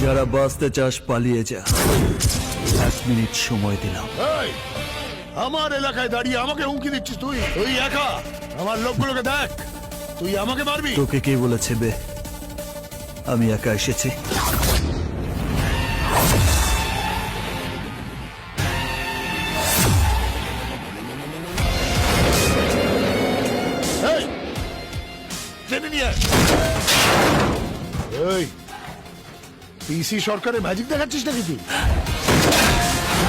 যারা বাঁচতে চাস পালিয়ে যা, 1 মিনিট সময় দিলাম। এই, আমার এলাকায় দাঁড়িয়ে আমাকে হুমকি দিচ্ছিস তুই? তুই একা? আমার লোকগুলোকে দেখ, তুই আমাকে মারবি? তোকে কে বলেছে বে আমি একা এসেছি? এই, টেনে নিয়ে আয়। এই, পিসি সরকারের ম্যাজিক দেখাচ্ছিস নাকি তুই?